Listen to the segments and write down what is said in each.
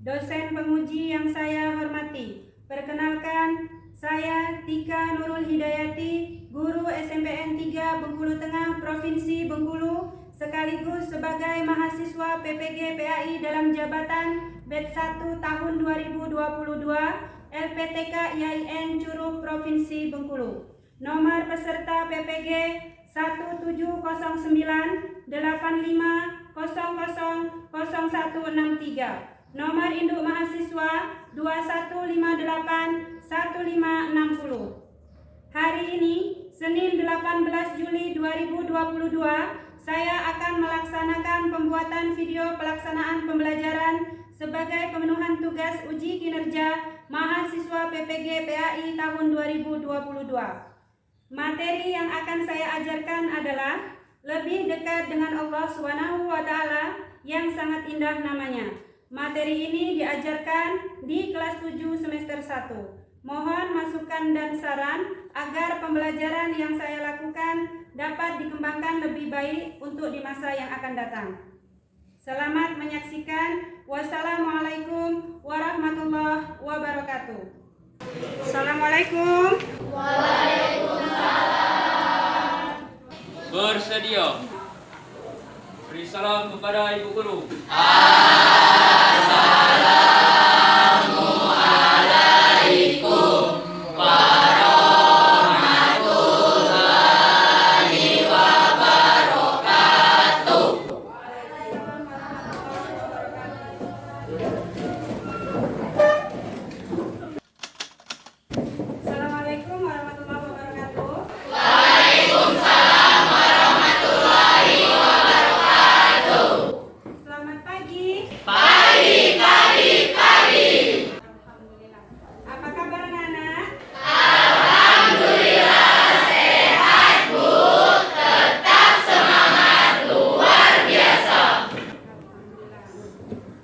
dosen penguji yang saya hormati. Perkenalkan, saya Tika Nurul Hidayati, guru SMPN 3 Bengkulu Tengah, Provinsi Bengkulu, sekaligus sebagai mahasiswa PPG PAI dalam jabatan batch 1 tahun 2022 LPTK IAIN Curug Provinsi Bengkulu. Nomor peserta PPG 170985000163. Nomor induk mahasiswa 21581560. Hari ini, Senin 18 Juli 2022, saya akan melaksanakan pembuatan video pelaksanaan pembelajaran sebagai pemenuhan tugas uji kinerja mahasiswa PPG PAI tahun 2022. Materi yang akan saya ajarkan adalah lebih dekat dengan Allah Subhanahu wa Ta'ala yang sangat indah namanya. Materi ini diajarkan di kelas 7 semester 1. Mohon masukan dan saran agar pembelajaran yang saya lakukan dapat dikembangkan lebih baik untuk di masa yang akan datang. Selamat menyaksikan. Wassalamualaikum warahmatullahi wabarakatuh. Assalamualaikum. Waalaikumsalam. Bersedia. Beri salam kepada Ibu Guru. Assalamualaikum warahmatullahi wabarakatuh. Assalamualaikum warahmatullahi wabarakatuh. Waalaikumsalam warahmatullahi wabarakatuh. Selamat pagi. Pagi. Alhamdulillah. Apa kabar anak-anak? Alhamdulillah sehat, Bu. Tetap semangat luar biasa. Alhamdulillah.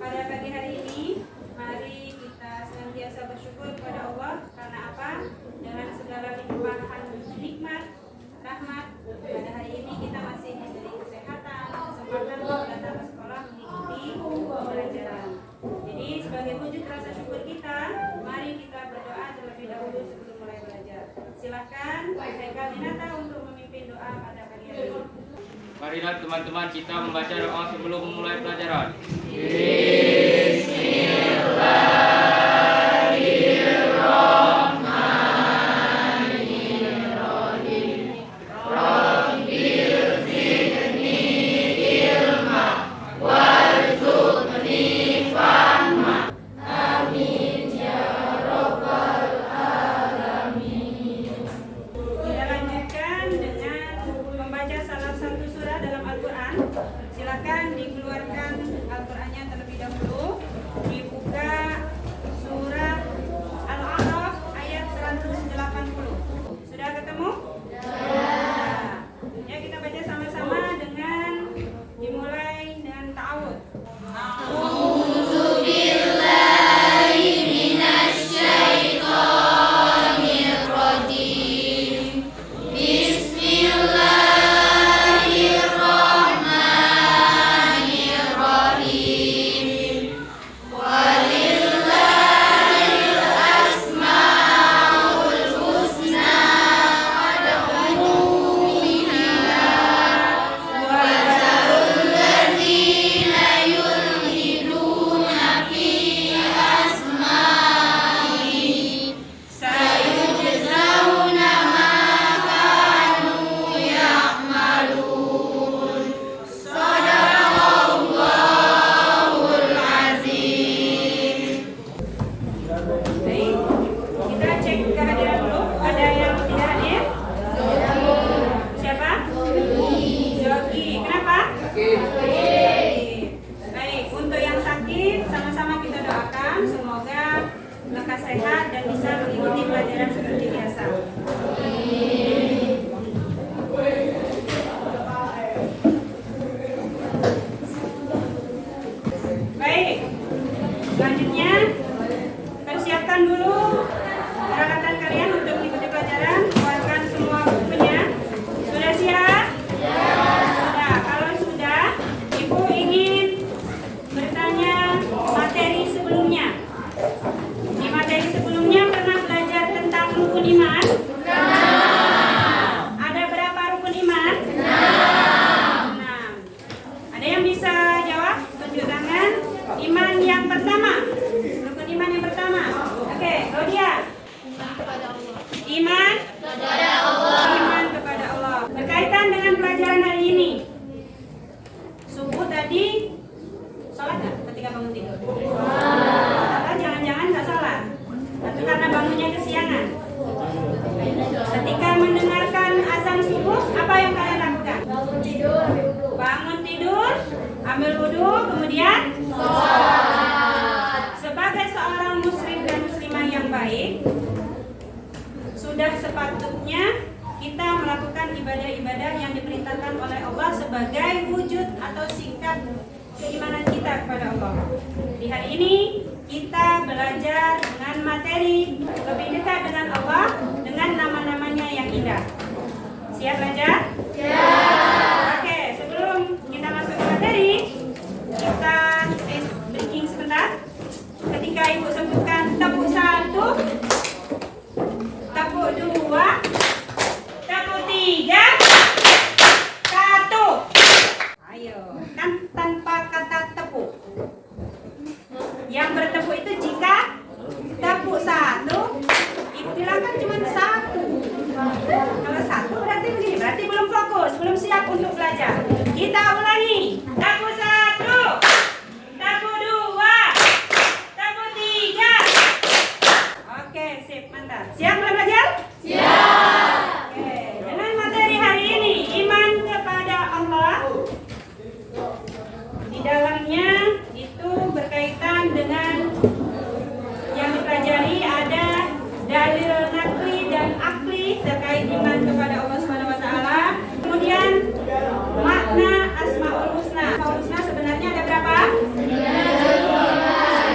Pada pagi hari ini, mari kita senantiasa bersyukur kepada Allah. Karena apa? Dengan segala limpahan nikmat, rahmat, pada hari ini kita masih diberi kesehatan, kesempatan untuk datang ke sekolah mengikuti pembelajaran. Jadi sebagai wujud rasa syukur kita, mari kita berdoa terlebih dahulu sebelum mulai belajar. Silakan Haikal Dinata untuk memimpin doa pada pagi hari ini. Marilah teman-teman kita membaca doa sebelum memulai pelajaran. Kita lanjutkan dengan membaca salah satu surah dalam Al-Quran. Silakan dikeluarkan Al-Qurannya terlebih dahulu. Dibuka surah Al-A'raf ayat 180. Sudah ketemu? Ya, kita baca sama-sama dengan dimulai dengan ta'awud. Baik, kita cek kehadiran dulu. Ada yang tidak hadir? Siapa? Jogi. Kenapa? Baik, untuk yang sakit sama-sama kita doakan semoga lekas sehat dan bisa mengikuti pelajaran seperti biasa. Baik, selanjutnya persiapkan dulu peralatan kalian untuk mengikuti pelajaran. Keluarkan semua bukunya. Sudah siap? Sudah. Kalau sudah, Ibu ingin bertanya materi sebelumnya. Atau jangan-jangan nggak sholat? Atau karena bangunnya kesiangan? Ketika mendengarkan azan subuh, apa yang kalian lakukan? Bangun tidur, ambil wudhu, kemudian sholat. Sebagai seorang muslim dan muslimah yang baik, sudah sepatutnya kita melakukan ibadah-ibadah yang diperintahkan oleh Allah sebagai wujud atau sikap keimanan kita kepada Allah. Di hari ini kita belajar dengan materi lebih dekat dengan Allah dengan nama-namanya yang indah. Siap belajar? Oke, sebelum kita masuk ke materi, kita breaking sebentar. Ketika ibu sebutkan tepuk 1, tepuk 2, tepuk 3, 1. Ayo, kan tanpa kata tepuk. Yang bertepuk itu jika tepuk 1, ibu bilang kan cuma 1. Kalau 1 berarti begini, berarti belum fokus, belum siap untuk belajar. Kita ulangi. Tepuk 1, tepuk 2, tepuk 3. Oke, sip, mantap. Siap belum belajar? Siap. Oke, dengan materi hari ini, iman kepada Allah. Di dalamnya itu berkaitan dengan yang dipelajari ada dalil nakli dan akli terkait iman kepada Allah Subhanahu wa taala. Kemudian makna Asmaul Husna. Asmaul Husna sebenarnya ada berapa?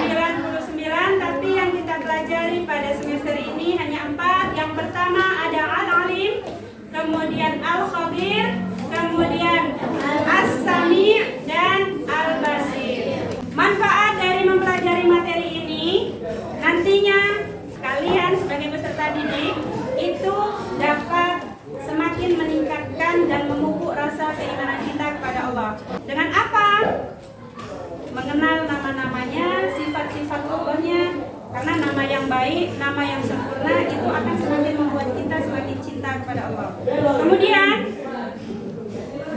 99, tapi yang kita pelajari pada semester ini hanya 4. Yang pertama ada Al-Alim, kemudian Al-Khabir, kemudian As-Sami' dan Al-Basir. Manfaat dari mempelajari materi ini, nantinya kalian sebagai peserta didik itu dapat semakin meningkatkan dan memupuk rasa keimanan kita kepada Allah. Dengan apa? Mengenal nama-namanya, sifat-sifat Allahnya. Karena nama yang baik, nama yang sempurna itu akan semakin membuat kita semakin cinta kepada Allah. Kemudian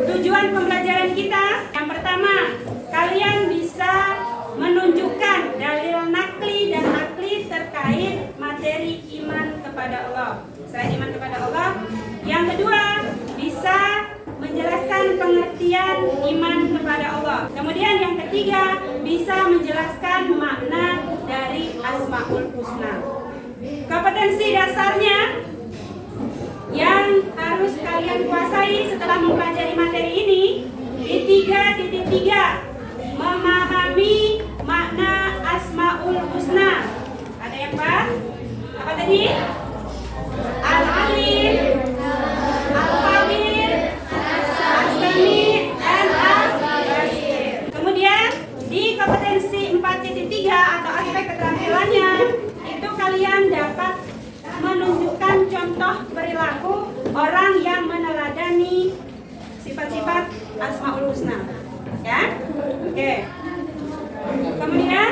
tujuan pembelajaran kita yang pertama, kalian bisa menunjukkan dalil nakli dan akli terkait materi iman kepada Allah. Selain iman kepada Allah, yang kedua bisa menjelaskan pengertian iman kepada Allah. Kemudian yang ketiga bisa menjelaskan makna dari Asmaul Husna. Kompetensi dasarnya yang harus kalian kuasai setelah mempelajari materi ini di 3.3, memahami makna Asmaul Husna. Ada yang apa tadi? Al-Alim, Al-Khabir, As-Sami' dan Al-Basir. Kemudian di kompetensi 4.3 atau aspek keterampilannya itu kalian dapat menunjukkan contoh perilaku orang yang meneladani sifat-sifat Asmaul Husna. Ya? Oke. Kemudian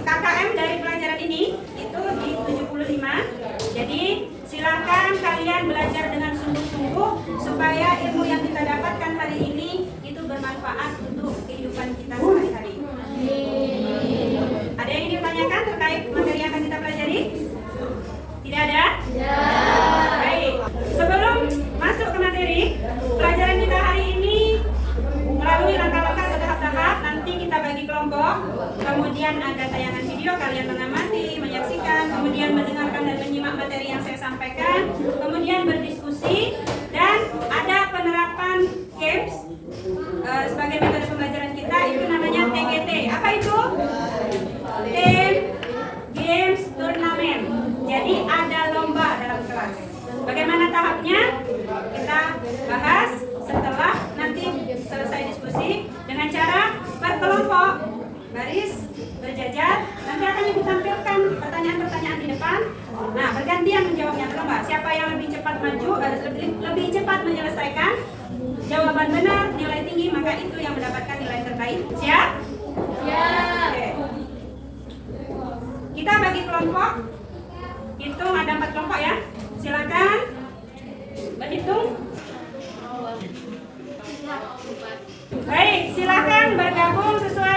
KKM dari pelajaran ini itu di 75. Jadi silakan kalian belajar dengan sungguh-sungguh supaya ilmu yang kita dapatkan hari ini itu bermanfaat untuk kehidupan kita sehari-hari. Ada yang ingin ditanyakan terkait materi yang akan kita pelajari? Tidak ada? Ya. Baik. Sebelum masuk ke materi, pelajaran kita hari ini melalui langkah-langkah atau tahap-tahap. Nanti kita bagi kelompok, kemudian ada tayangan video, kalian mengamati, menyaksikan, kemudian mendengarkan dan menyimak materi yang saya sampaikan, kemudian berdiskusi, dan ada penerapan games sebagai metode pembelajaran kita, itu namanya TGT. Apa itu? Team Games Turnamen. Jadi ada lomba dalam kelas. Bagaimana tahapnya? Kita bahas setelah nanti selesai diskusi dengan cara berkelompok, baris, berjajar. Nanti akan ibu tampilkan pertanyaan-pertanyaan di depan. Nah, bergantian menjawabnya berlomba. Siapa yang lebih cepat maju, lebih cepat menyelesaikan jawaban benar, nilai tinggi, maka itu yang mendapatkan nilai terbaik. Siap? Ya. Oke. Kita bagi kelompok. Hitung, ada 4 kelompok ya. Silakan berhitung. Baik, silakan bergabung sesuai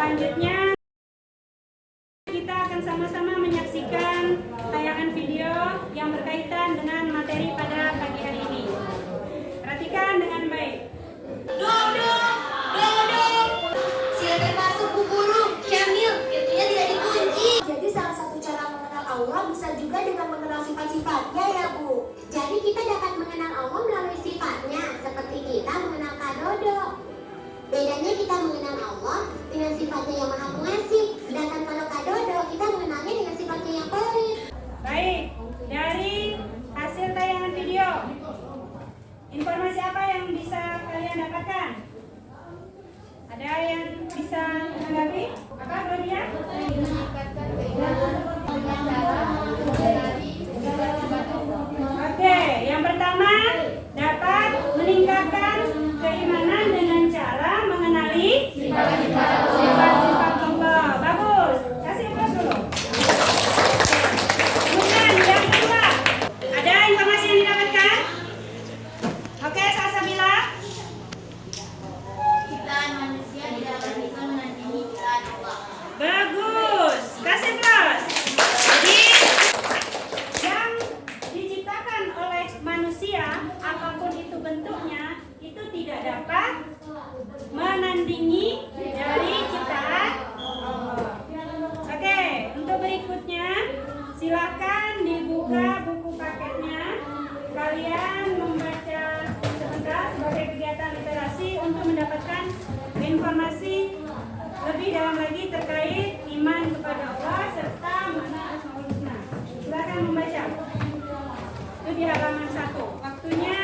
Selanjutnya kita akan sama-sama menyaksikan tayangan video yang berkaitan dengan materi pada pagi hari ini. Perhatikan dengan baik. Duduk, duduk. Silakan masuk Bu Guru. Syamil, pintunya tidak dikunci. Jadi salah satu cara mengenal Allah bisa juga dengan mengenal sifat-sifatnya ya Bu. Jadi kita dapat mengenal Allah melalui sifatnya, seperti kita mengenal Kak Dodo. Bedanya kita mengenal Allah dengan sifatnya yang maha pengasih. Sedangkan kalau Kak Dodo, kita mengenalnya dengan sifatnya yang pelit. Baik, dari hasil tayangan video, informasi apa yang bisa kalian dapatkan? Ada yang bisa menanggapi? Apa Claudia? Oke, yang pertama dapat meningkatkan keimanan dengan cara mengenali sifat-sifat Allah. Bagus, kasih aplaus dulu. Kemudian yang kedua, ada informasi yang didapatkan? Oke, Salsabila. Ciptaan manusia tidak akan bisa menandingi ciptaan Allah. Bagus, kasih plus. Jadi yang diciptakan oleh manusia, apapun itu bentuknya, itu tidak dapat menandingi dari ciptaan Allah. Oke, untuk berikutnya silakan dibuka buku paketnya. Kalian membaca sebentar sebagai kegiatan literasi untuk mendapatkan informasi lebih dalam lagi terkait iman kepada Allah serta makna Asmaul Husna. Silakan membaca. Itu di halaman 1. Waktunya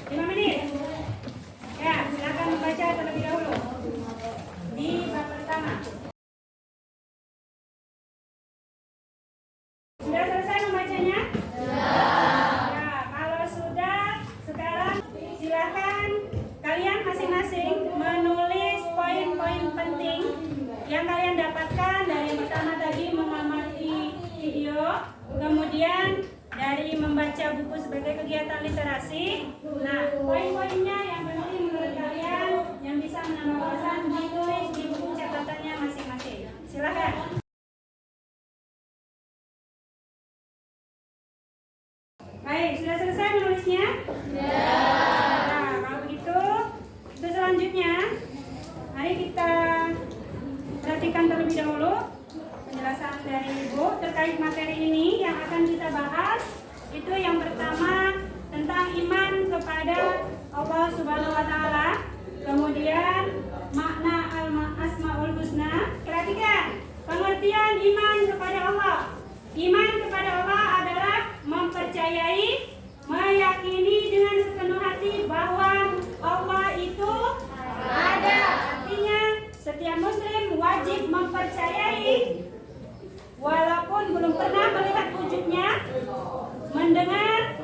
5 menit. Ya, silakan membaca terlebih dahulu. Di bab pertama. Sudah selesai membacanya? Ya, kalau sudah, sekarang silakan kalian masing-masing menulis poin-poin penting yang kalian dapatkan dari yang pertama tadi mengamati video, kemudian dari membaca buku sebagai kegiatan literasi. Nah, poin-poinnya yang penting menurut kalian yang bisa menambah wawasan ditulis di buku catatannya masing-masing. Silakan. Baik, sudah selesai menulisnya? Nah, kalau begitu, untuk selanjutnya, mari kita perhatikan terlebih dahulu penjelasan dari Ibu terkait materi ini yang akan kita bahas. Itu yang pertama tentang iman kepada Allah Subhanahu wa Ta'ala, kemudian makna Asmaul Husna. Perhatikan pengertian iman kepada Allah. Iman kepada Allah adalah mempercayai, meyakini dengan sepenuh hati bahwa Allah itu ada. Artinya setiap muslim wajib mempercayai walaupun belum pernah melihat wujudnya, mendengar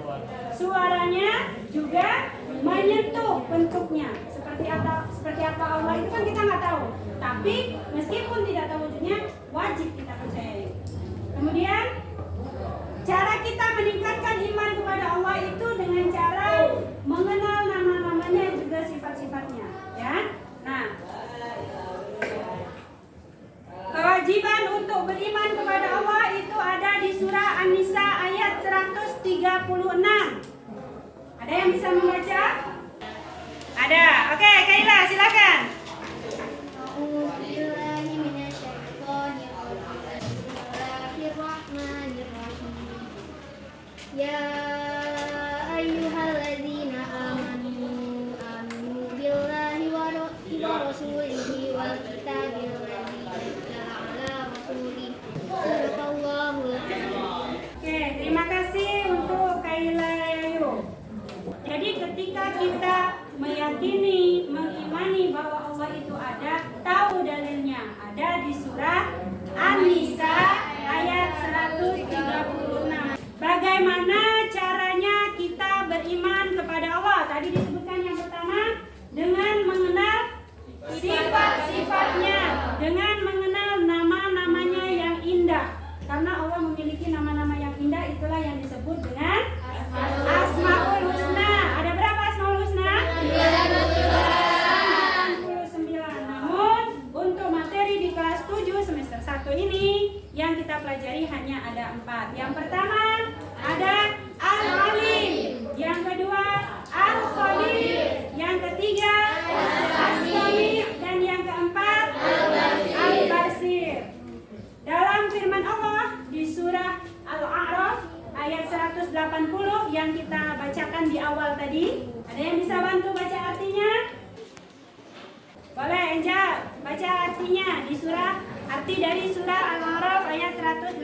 suaranya, juga menyentuh bentuknya. Seperti apa Allah itu kan kita nggak tahu. Tapi meskipun tidak tahu wujudnya, wajib kita percayai. Kemudian cara kita meningkatkan iman kepada Allah itu dengan cara mengenal nama-namanya dan juga sifat-sifatnya, ya. Nah, kewajiban untuk beriman kepada Allah itu ada di surah An-Nisa ayat 136. Ada yang bisa membaca? Ada. Oke, Kaila silakan. Ya ayyuhalladzina amanu aminu billahi wa rasulihi wal kitabil ladzi nazzala ala rasulih. Sadaqallahul adzim. Oke, terima kasih untuk Kaila Yayu. Jadi ketika kita meyakini, mengimani bahwa Allah itu ada, tahu dalilnya. Ada di surah An-Nisa ayat 136. Bagaimana caranya kita beriman kepada Allah? Tadi disebutkan yang pertama dengan mengenal sifat-sifatnya, dengan mengenal nama-namanya yang indah. Karena Allah memiliki nama-nama yang indah, itulah yang disebut dengan Asmaul Husna. Ada berapa Asmaul Husna? 99. Namun untuk materi Ada yang bisa bantu baca artinya? Boleh, Angel, baca artinya di arti dari surah Al-A'raf ayat 180.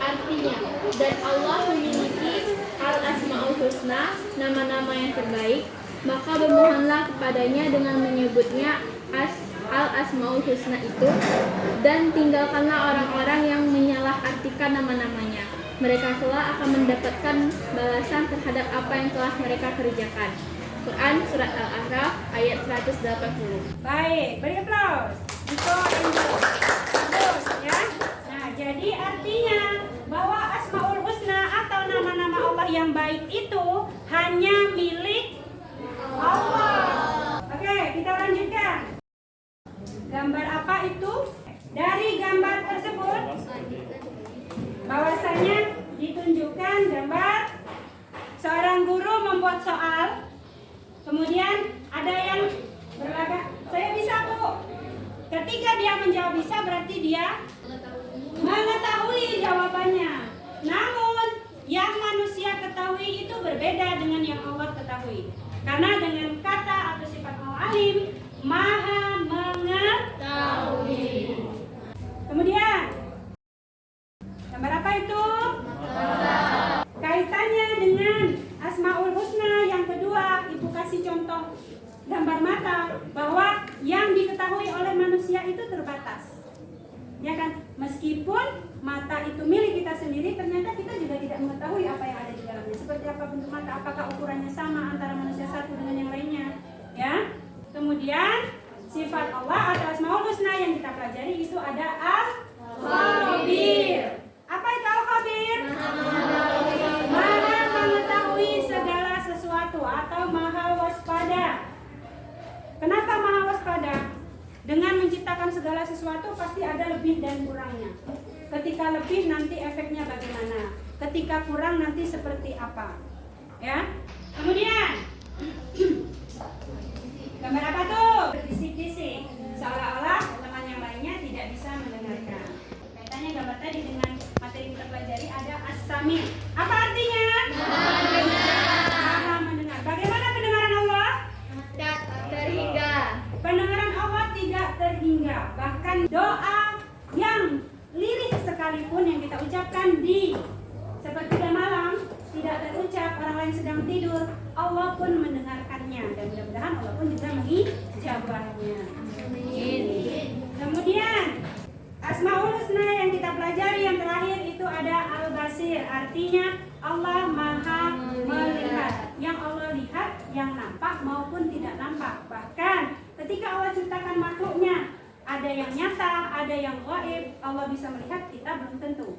Artinya, dan Allah memiliki Al-Asma'ul Husna, nama-nama yang terbaik, maka bermohonlah kepadanya dengan menyebutnya Al-Asma'ul Husna itu, dan tinggalkanlah orang-orang yang menyalahartikan nama-namanya. Mereka kelak akan mendapatkan balasan terhadap apa yang telah mereka kerjakan. Quran Surat Al-A'raf ayat 180. Baik, beri aplaus. Itu bagus ya. Nah, jadi artinya bahwa Asmaul Husna atau nama-nama Allah yang baik itu hanya milik Allah. Oke, kita lanjutkan. Gambar apa itu? Dari gambar tersebut bahwasanya ditunjukkan gambar seorang guru membuat soal. Kemudian ada yang berlagak, saya bisa Bu. Ketika dia menjawab bisa berarti dia mengetahui jawabannya. Namun yang manusia ketahui itu berbeda dengan yang Allah ketahui. Karena dengan kata atau sifat Al-Alim, Maha mengetahui. Kemudian gambar apa itu? Kaitannya dengan Asmaul Husna yang kedua, Ibu kasih contoh gambar mata bahwa yang diketahui oleh manusia itu terbatas. Ya kan? Meskipun mata itu milik kita sendiri, ternyata kita juga tidak mengetahui apa yang ada di dalamnya. Seperti apa bentuk mata, apakah ukurannya sama antara manusia satu dengan yang lainnya. Ya. Kemudian sifat Allah atau Asmaul Husna yang kita pelajari itu ada Al-Khabir. Apa itu Al-Khabir? Maha mengetahui segala sesuatu atau maha waspada. Kenapa maha waspada? Dengan menciptakan segala sesuatu pasti ada lebih dan kurangnya. Ketika lebih nanti efeknya bagaimana? Ketika kurang nanti seperti apa? Ya. Kemudian gambar apa tuh? Berbisik-bisik. Seolah-olah teman yang lainnya tidak bisa mendengarkan. Kaitannya gambar tadi dengan materi kita pelajari ada As-Sami. Apa artinya? Maha mendengar. Bagaimana pendengaran Allah? Tak terhingga. Pendengaran Allah tidak terhingga. Bahkan doa yang lirih sekalipun yang kita ucapkan di sepertiga malam tidak terucap, orang lain sedang tidur, Allah pun mendengarkannya dan mudah-mudahan Allah pun juga mengijabahnya. Kemudian Asmaul Husna yang kita pelajari yang terakhir itu ada Al-Basir, artinya Allah Maha melihat. Yang Allah lihat yang nampak maupun tidak nampak. Bahkan ketika Allah ciptakan makhluknya, ada yang nyata, ada yang gaib, Allah bisa melihat, kita belum tentu.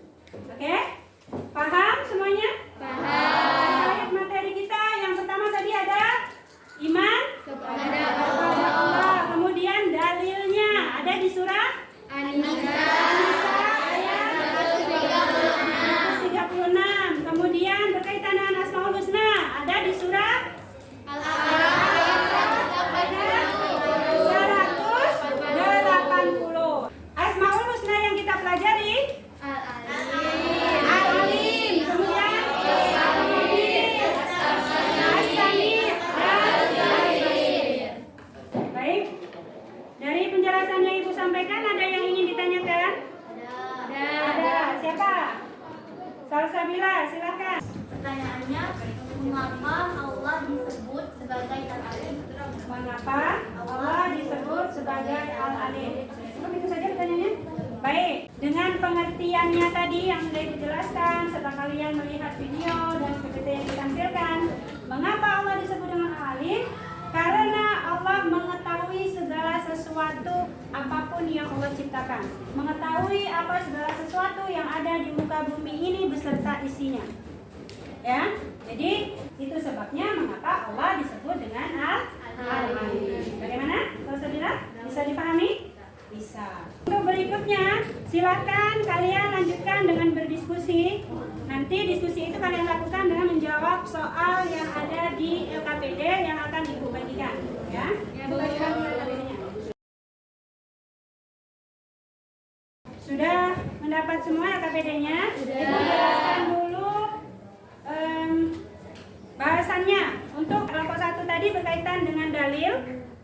Oke? Paham semuanya? Paham. Ayat materi kita yang pertama tadi ada iman kepada Allah. Kemudian dalilnya ada di surah An-Nisa ayat 136. Kemudian berkaitan dengan Asmaul Husna ada di surah Al-A'raf ayat 180. Asmaul Husna yang kita pelajari Al-Alim, kemudian Al-Khabir, As-Sami, dan Al-Basir. Baik. Dari penjelasan yang Ibu sampaikan ada yang ingin ditanyakan? Ada. Siapa? Salsabila, silakan. Pertanyaannya, mengapa Allah disebut sebagai Al-Alim? Mengapa Allah disebut sebagai Al-Alim? Itu saja pertanyaannya. Baik, dengan pengertiannya tadi yang sudah dijelaskan setelah kalian melihat video dan PPT yang ditampilkan, mengapa Allah disebut dengan Al-Alim? Karena Allah mengetahui segala sesuatu apapun yang Allah ciptakan. Mengetahui apa segala sesuatu yang ada di muka bumi ini beserta isinya. Ya, jadi itu sebabnya mengapa Allah disebut dengan Al-Alim. Bagaimana? Bisa dipahami? Bisa. Untuk berikutnya, silakan kalian lanjutkan dengan berdiskusi. Nanti diskusi itu kalian lakukan dengan menjawab soal yang ada di LKPD yang akan Ibu bagikan. Ya, Ibu bagikan LKPD-nya. Sudah mendapat semua LKPD-nya? Sudah. Ibu jelaskan dulu bahasannya. tadi berkaitan dengan dalil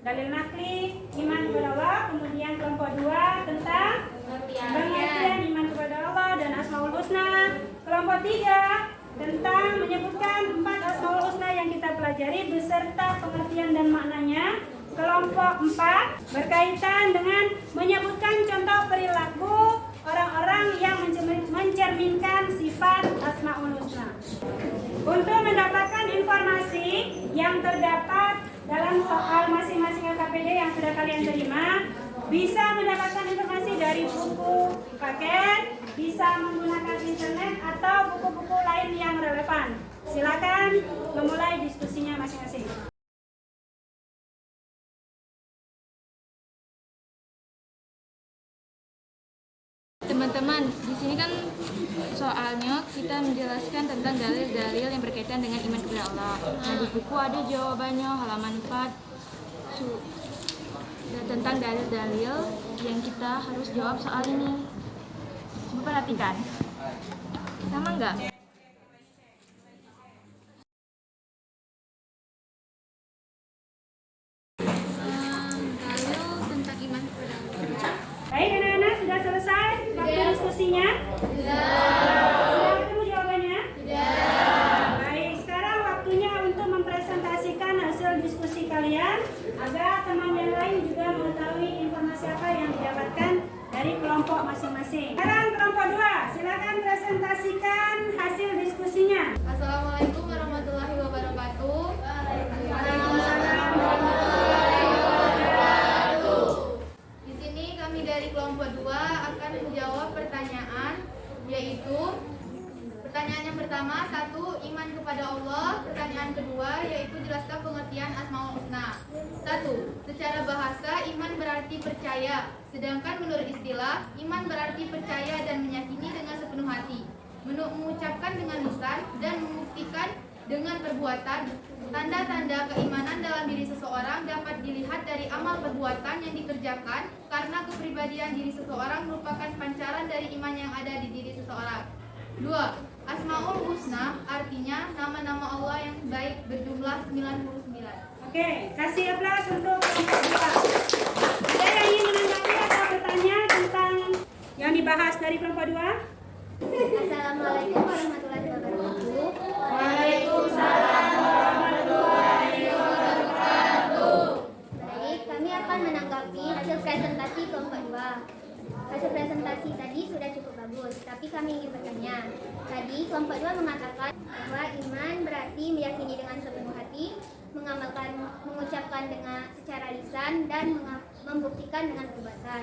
nakli, iman kepada Allah. Kemudian kelompok 2 tentang pengertian iman kepada Allah dan Asmaul Husna. Kelompok 3 tentang menyebutkan 4 Asmaul Husna yang kita pelajari beserta pengertian dan maknanya. Kelompok 4 berkaitan dengan menyebutkan contoh perilaku orang-orang yang mencerminkan sifat Asmaul Husna. Untuk mendapatkan informasi yang terdapat dalam soal masing-masing LKPD yang sudah kalian terima, bisa mendapatkan informasi dari buku paket, bisa menggunakan internet atau buku-buku lain yang relevan. Silakan memulai diskusinya masing-masing. Teman-teman, di sini kan soalnya kita menjelaskan tentang dalil-dalil yang berkaitan dengan iman kepada Allah. Nah, di buku ada jawabannya halaman 4 tentang dalil-dalil yang kita harus jawab soal ini. Coba perhatikan. Sama enggak? Dalil tentang iman kepada Allah. Baik anak-anak, sudah selesai waktu diskusinya? Sudah ketemu jawabannya? Baik, sekarang waktunya untuk mempresentasikan hasil diskusi kalian agar teman yang lain juga mengetahui informasi apa yang didapatkan dari kelompok masing-masing. Sekarang kelompok 2, silakan presentasikan hasil diskusinya. Assalamualaikum warahmatullahi wabarakatuh. Di sini kami dari kelompok 2 akan menjawab pertanyaan, yaitu pertanyaan yang pertama, 1. Iman kepada Allah. Pertanyaan kedua, yaitu jelaskan pengertian Asmaul Husna. 1. Secara bahasa, iman berarti percaya. Sedangkan menurut istilah, iman berarti percaya dan meyakini dengan sepenuh hati, mengucapkan dengan lisan dan membuktikan dengan perbuatan. Tanda-tanda keimanan dalam diri seseorang dapat dilihat dari amal perbuatan yang dikerjakan, karena kepribadian diri seseorang merupakan pancaran dari iman yang ada di diri seseorang. 2. Asmaul Husna artinya nama-nama Allah yang baik, berjumlah 99. Oke, kasih aplaus untuk kelompok 2. Ada yang ingin menanggapi atau bertanya tentang yang dibahas dari kelompok 2? Assalamualaikum warahmatullahi wabarakatuh. Waalaikumsalam warahmatullahi wabarakatuh. Baik, kami akan menanggapi hasil presentasi kelompok 2. Hasil presentasi tadi sudah cukup bagus, tapi kami ingin bertanya. Tadi kelompok 2 mengatakan bahwa iman berarti meyakini dengan sepenuh hati, mengucapkan dengan secara lisan, dan membuktikan dengan perbuatan.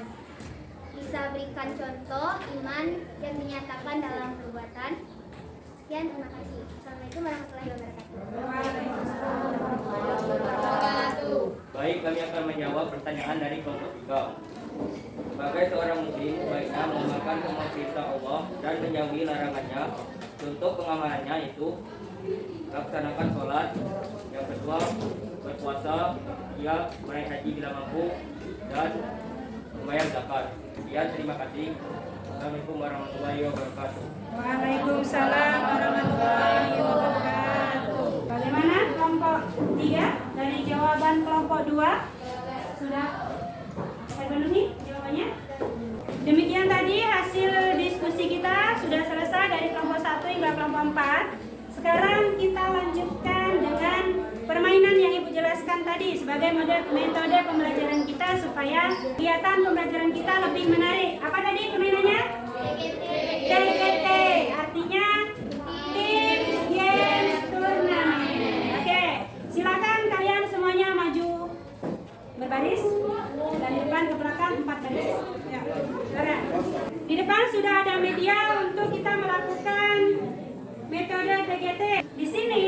Bisa berikan contoh iman yang dinyatakan dalam perbuatan? Sekian, terima kasih. Assalamualaikum warahmatullahi wabarakatuh. Baik, kami akan menjawab pertanyaan dari kelompok 3. Sebagai seorang muslim, baiknya mengamalkan semua perintah Allah dan menjauhi larangannya. Contoh pengamalannya itu laksanakan sholat. Yang kedua, berpuasa, meraih haji bila mampu, dan membayar zakat. Sekian, terima kasih. Assalamualaikum warahmatullahi wabarakatuh. Waalaikumsalam warahmatullahi wabarakatuh. Bagaimana kelompok 3 dari jawaban kelompok 2? Sudah terpenuhi jawabannya? Demikian tadi hasil diskusi kita sudah selesai dari kelompok 1 hingga kelompok 4. Sekarang kita lanjutkan dengan permainan yang Ibu jelaskan tadi sebagai metode pembelajaran kita supaya kegiatan pembelajaran kita lebih menarik. Apa tadi permainannya? TGT, artinya Tips Games Turnamen. Oke, silakan kalian semuanya maju berbaris dari depan ke belakang 4 baris. Ya, silakan. Di depan sudah ada media untuk kita melakukan metode TGT. Di sini,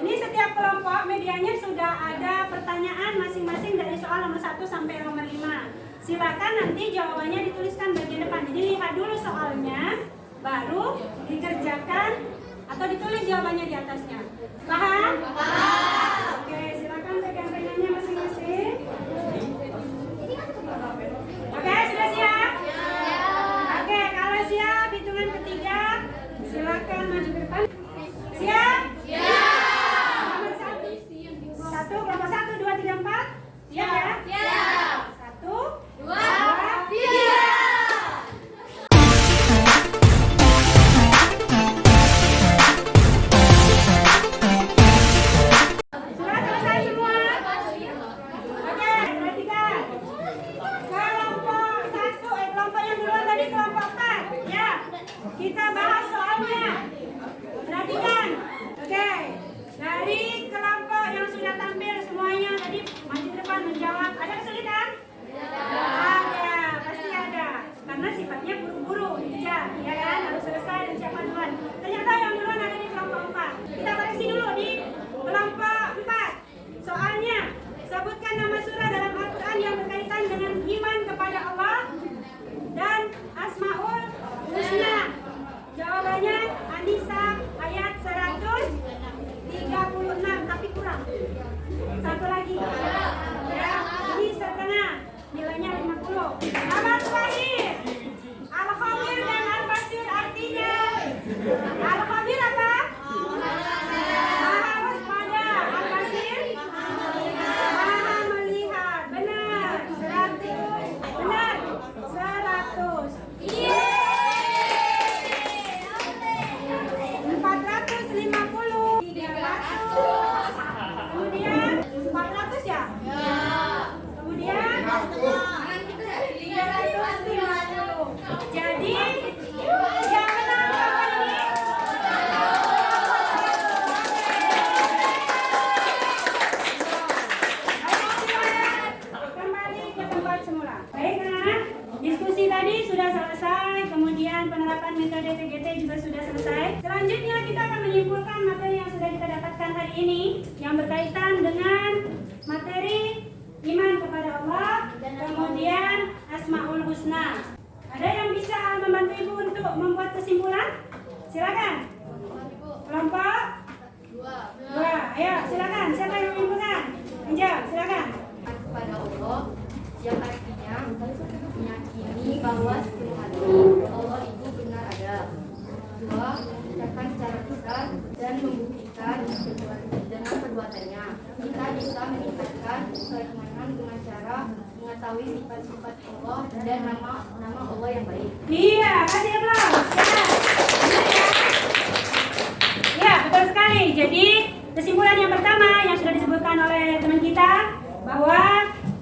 ini setiap kelompok medianya sudah ada pertanyaan masing-masing dari soal nomor 1 sampai nomor 5. Silakan nanti jawabannya dituliskan bagian depan. Jadi lihat dulu soalnya, baru dikerjakan atau ditulis jawabannya di atasnya. Paham? Paham. Oke, silakan pegang penanya masing-masing. Oke, sudah siap? Oke, kalau siap, hitungan ketiga, silakan maju ke depan. Siap? Siap. Nomor 1. 1, berkaitan dengan materi iman kepada Allah, kemudian Asmaul Husna. Ada yang bisa membantu Ibu untuk membuat kesimpulan? Silakan. Kelompok 2. Ayo, silakan. Siapa yang menyimpulkan? Angel, silakan. Kepada Allah yang artinya meyakini bahwa sepenuh hati Allah itu benar ada. 2. Mengucapkan secara lisan dan membuktikan dengan perbuatannya. Kita bisa meningkatkan keimanan dengan cara mengetahui sifat-sifat Allah dan nama Allah yang baik. Iya, kasih aplaus. Ya, betul sekali. Jadi kesimpulan yang pertama yang sudah disebutkan oleh teman kita bahwa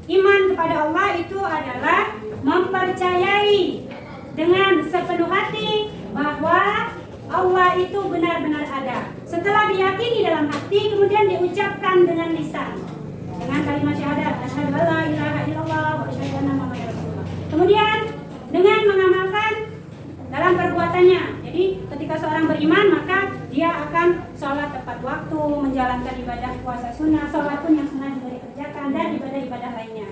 iman kepada Allah itu adalah mempercayai dengan sepenuh hati bahwa Allah itu benar-benar ada. Setelah diyakini dalam hati, kemudian diucapkan dengan lisan dengan kalimat syahadat, asyhadu alla ilaha illallah wa asyhadu anna muhammadar rasulullah. Kemudian dengan mengamalkan dalam perbuatannya. Jadi ketika seorang beriman maka dia akan sholat tepat waktu, menjalankan ibadah puasa sunnah, sholat pun yang sunnah juga dikerjakan, dan ibadah-ibadah lainnya.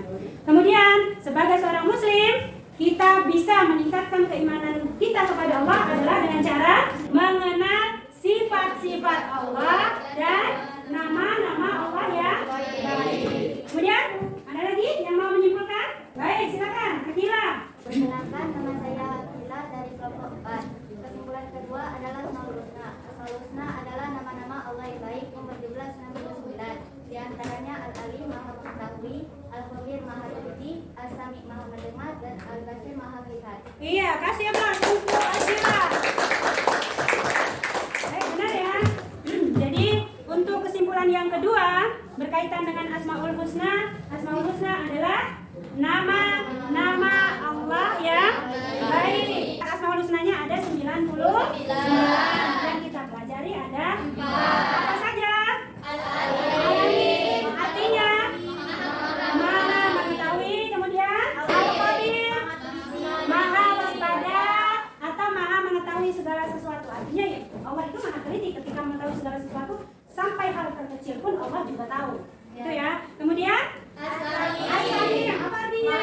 Kemudian sebagai seorang muslim, kita bisa meningkatkan keimanan kita kepada Allah adalah dengan cara mengenal sifat-sifat Allah dan nama-nama Allah yang baik. Kemudian ada lagi yang mau menyimpulkan? Baik, silakan. Akila. Perkenalkan, nama saya Akila dari kelompok 4. Kesimpulan kedua adalah Asmaul Husna. Asmaul Husna adalah nama-nama Allah yang baik, nomor 1799. Di antaranya Al-Alim Maha Mengetahui, Al-Khabir Maha Teliti, Al-Sami Maha Mendengar, dan Al-Basir Maha Melihat. Iya, kasih aplaus untuk Akila. Baik, benar ya. Jadi untuk kesimpulan yang kedua berkaitan dengan Asmaul Husna. Asmaul Husna adalah nama-nama Allah yang baik. Asmaul Husnanya ada 99. Yang kita pelajari ada 4. Apa saja? Al-Alim. Artinya Maha Mengetahui. Kemudian Al-Khabir, Maha Waspada atau Maha Mengetahui segala sesuatu. Artinya ya Allah itu maha teliti ketika mengetahui segala sesuatu, sampai hal terkecil pun Allah juga tahu. Itu ya. Kemudian As-Sami, apa artinya?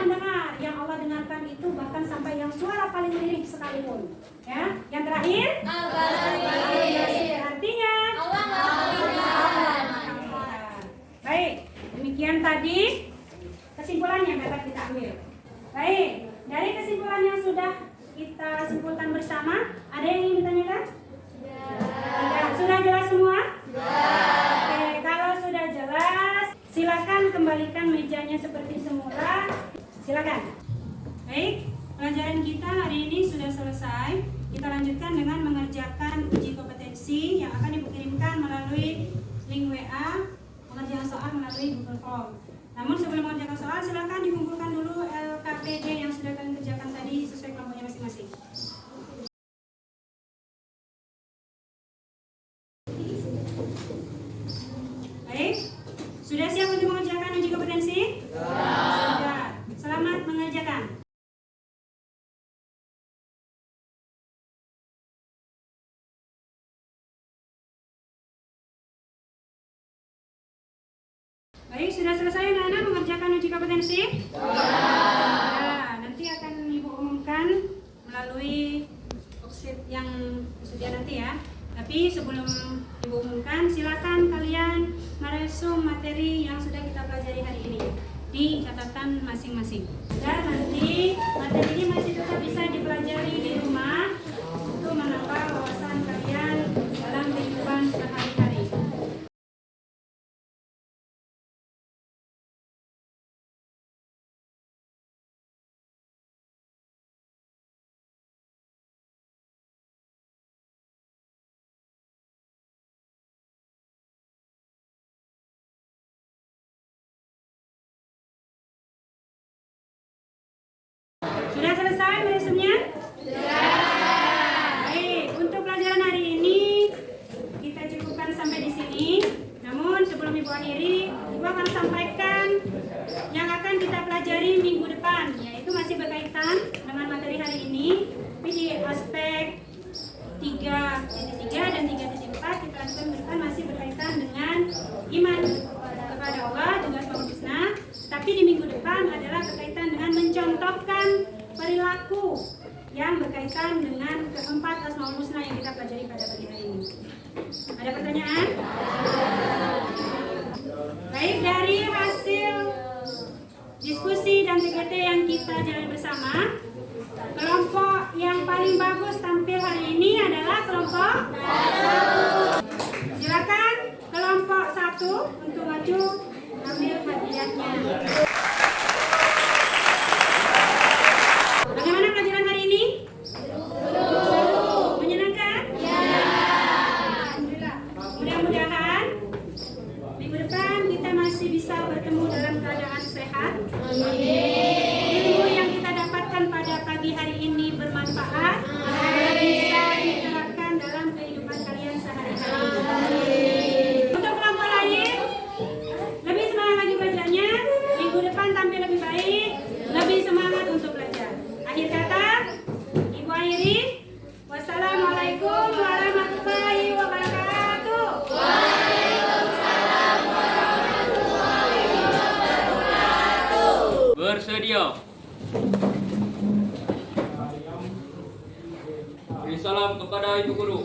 Mendengar. Yang Allah dengarkan itu bahkan sampai yang suara paling lirik sekalipun. Ya. Yang terakhir Al-Basir. Artinya Allah Maha Melihat. Baik, demikian tadi kesimpulan yang dapat kita ambil. Baik, dari kesimpulan yang sudah kita simpulkan bersama, ada yang ingin ditanyakan? Ya, sudah jelas semua? Oke, kalau sudah jelas, silakan kembalikan mejanya seperti semula. Silakan. Baik, pelajaran kita hari ini sudah selesai. Kita lanjutkan dengan mengerjakan uji kompetensi yang akan Ibu kirimkan melalui link WA, pengerjaan soal melalui Google Form. Namun sebelum mengerjakan soal, silakan dikumpulkan dulu LKPD yang sudah kalian kerjakan tadi sesuai kelompoknya masing-masing. Baik, sudah siap untuk mengerjakan uji kompetensi? Sudah. Selamat mengerjakan. Baik, sudah selesai anak-anak mengerjakan uji kompetensi? Ya, nanti akan Ibu umumkan melalui worksheet yang tersedia nanti ya. Tapi sebelum Ibu umumkan, silakan kalian meresum materi yang sudah kita pelajari hari ini di catatan masing-masing. Dan nanti materi ini masih tetap bisa dipelajari di rumah untuk menambah wawasan kalian dalam kehidupan sehari-hari. Sudah selesai meresumnya? Baik, untuk pelajaran hari ini kita cukupkan sampai di sini. Namun sebelum Ibu akhiri, Ibu akan sampaikan yang akan kita pelajari minggu depan, yaitu masih berkaitan dengan materi hari ini, tapi di aspek 3.3 dan 3.4 kita akan masih berkaitan dengan Tapi di minggu depan adalah berkaitan dengan mencontohkan perilaku yang berkaitan dengan keempat Asmaul Husna yang kita pelajari pada pagi hari ini. Ada pertanyaan? Baik, dari hasil diskusi dan TGT yang kita jalani bersama, kelompok yang paling bagus tampil hari ini adalah kelompok 1. Silakan kelompok 1 untuk maju ambil hadiahnya. Bagaimana pelajaran hari ini? Menyenangkan? Ya. Alhamdulillah. Mudah-mudahan minggu depan kita masih bisa bertemu dalam keadaan sehat. Ilmu yang kita dapatkan pada pagi hari ini bermanfaat dan bisa diterapkan dalam kehidupan kalian sehari-hari. Untuk kelompok lain, lebih semangat lagi belajarnya. Minggu depan tampil lebih baik, lebih semangat untuk belajar. Akhir kata, Ibu akhiri. Wassalamualaikum warahmatullahi wabarakatuh. Bersedia. Beri salam kepada Ibu Guru.